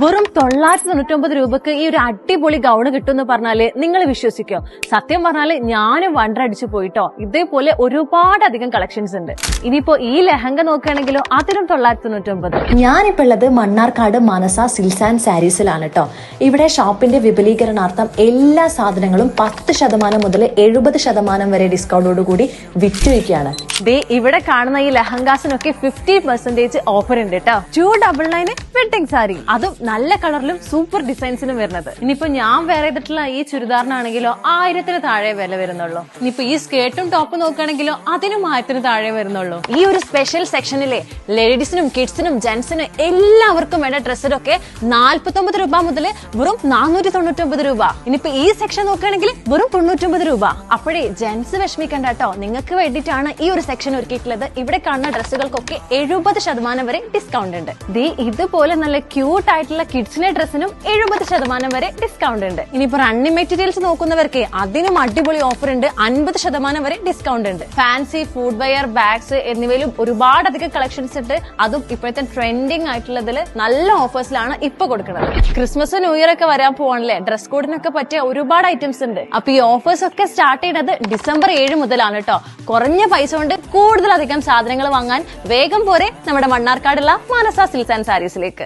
വെറും 999 രൂപക്ക് ഈ ഒരു അടിപൊളി ഗൗണ് കിട്ടുമെന്ന് പറഞ്ഞാല് നിങ്ങൾ വിശ്വസിക്കോ? സത്യം പറഞ്ഞാല് ഞാനും വണ്ടടിച്ചു പോയിട്ടോ. ഇതേപോലെ ഒരുപാടധികം കളക്ഷൻസ് ഉണ്ട്. ഇനിയിപ്പോ ഈ ലെഹങ്ക നോക്കുകയാണെങ്കിലോ അതിനും 999. ഞാനിപ്പോ ഉള്ളത് മണ്ണാർക്കാട് മനസ സിൽക്സ് ആൻഡ് സാരീസിലാണ് കേട്ടോ. ഇവിടെ ഷോപ്പിന്റെ വിപുലീകരണാർത്ഥം എല്ലാ സാധനങ്ങളും 10% മുതൽ 70% വരെ ഡിസ്കൗണ്ടോട് കൂടി വിറ്റുവയ്ക്കുകയാണ്. ഇവിടെ കാണുന്ന ഈ ലെഹങ്കാസിനൊക്കെ 50% ഓഫർ ഉണ്ട് കേട്ടോ. 299 വെഡിങ് സാരി, അതും നല്ല കളറിലും സൂപ്പർ ഡിസൈൻസിനും വരുന്നത്. ഇനിയിപ്പോ ഞാൻ വേറെ ചെയ്തിട്ടുള്ള ഈ ചുരിദാറിനാണെങ്കിലോ 1000 താഴെ വില വരുന്നുള്ളൂ. ഇനിയിപ്പോ ഈ സ്കേർട്ടും ടോപ്പും നോക്കുകയാണെങ്കിലോ അതിനും 1000 താഴെ വരുന്നുള്ളൂ. ഈ ഒരു സ്പെഷ്യൽ സെക്ഷനിലെ ലേഡീസിനും കിഡ്സിനും ജെന്റ്സിനും എല്ലാവർക്കും വേണ്ട ഡ്രസ്സിനൊക്കെ 49 രൂപ മുതൽ വെറും 499 രൂപ. ഇനിയിപ്പോ ഈ സെക്ഷൻ നോക്കുകയാണെങ്കിൽ വെറും 99 രൂപ. അപ്പോഴേ ജെന്റ്സ് വിഷമിക്കണ്ട കേട്ടോ, നിങ്ങൾക്ക് വേണ്ടിയിട്ടാണ് ഈ ഒരു സെക്ഷൻ ഒരുക്കിയിട്ടുള്ളത്. ഇവിടെ കാണുന്ന ഡ്രസ്സുകൾക്കൊക്കെ 70% വരെ ഡിസ്കൗണ്ട് ഉണ്ട്. ഇതുപോലെ നല്ല ക്യൂട്ട് ആയിട്ടുള്ള കിഡ്സിന്റെ ഡ്രസ്സിനും 70% വരെ ഡിസ്കൗണ്ട് ഉണ്ട്. ഇനിയിപ്പോ റണ്ണിങ് മെറ്റീരിയൽസ് നോക്കുന്നവർക്ക് അതിനും അടിപൊളി ഓഫർ ഉണ്ട്. 50% വരെ ഡിസ്കൗണ്ട് ഉണ്ട്. ഫാൻസി ഫുഡ് വെയർ, ബാഗ്സ് എന്നിവയിലും ഒരുപാടധികം കളക്ഷൻസ് ഉണ്ട്. അതും ഇപ്പോഴത്തെ ട്രെൻഡിങ് ആയിട്ടുള്ളതിൽ നല്ല ഓഫേഴ്സിലാണ് ഇപ്പൊ കൊടുക്കുന്നത്. ക്രിസ്മസ് ന്യൂ ഇയർ ഒക്കെ വരാൻ പോവാണല്ലേ, ഡ്രസ് കോഡിനൊക്കെ പറ്റിയ ഒരുപാട് ഐറ്റംസ് ഉണ്ട്. അപ്പൊ ഈ ഓഫേഴ്സ് ഒക്കെ സ്റ്റാർട്ട് ചെയ്യുന്നത് ഡിസംബർ 7 മുതലാണ് കേട്ടോ. കുറഞ്ഞ പൈസ കൊണ്ട് കൂടുതലധികം സാധനങ്ങൾ വാങ്ങാൻ വേഗം പോരെ നമ്മുടെ മണ്ണാർക്കാടുള്ള മനസ സിൽക്സ് ആൻഡ് സാരീസിലേക്ക്.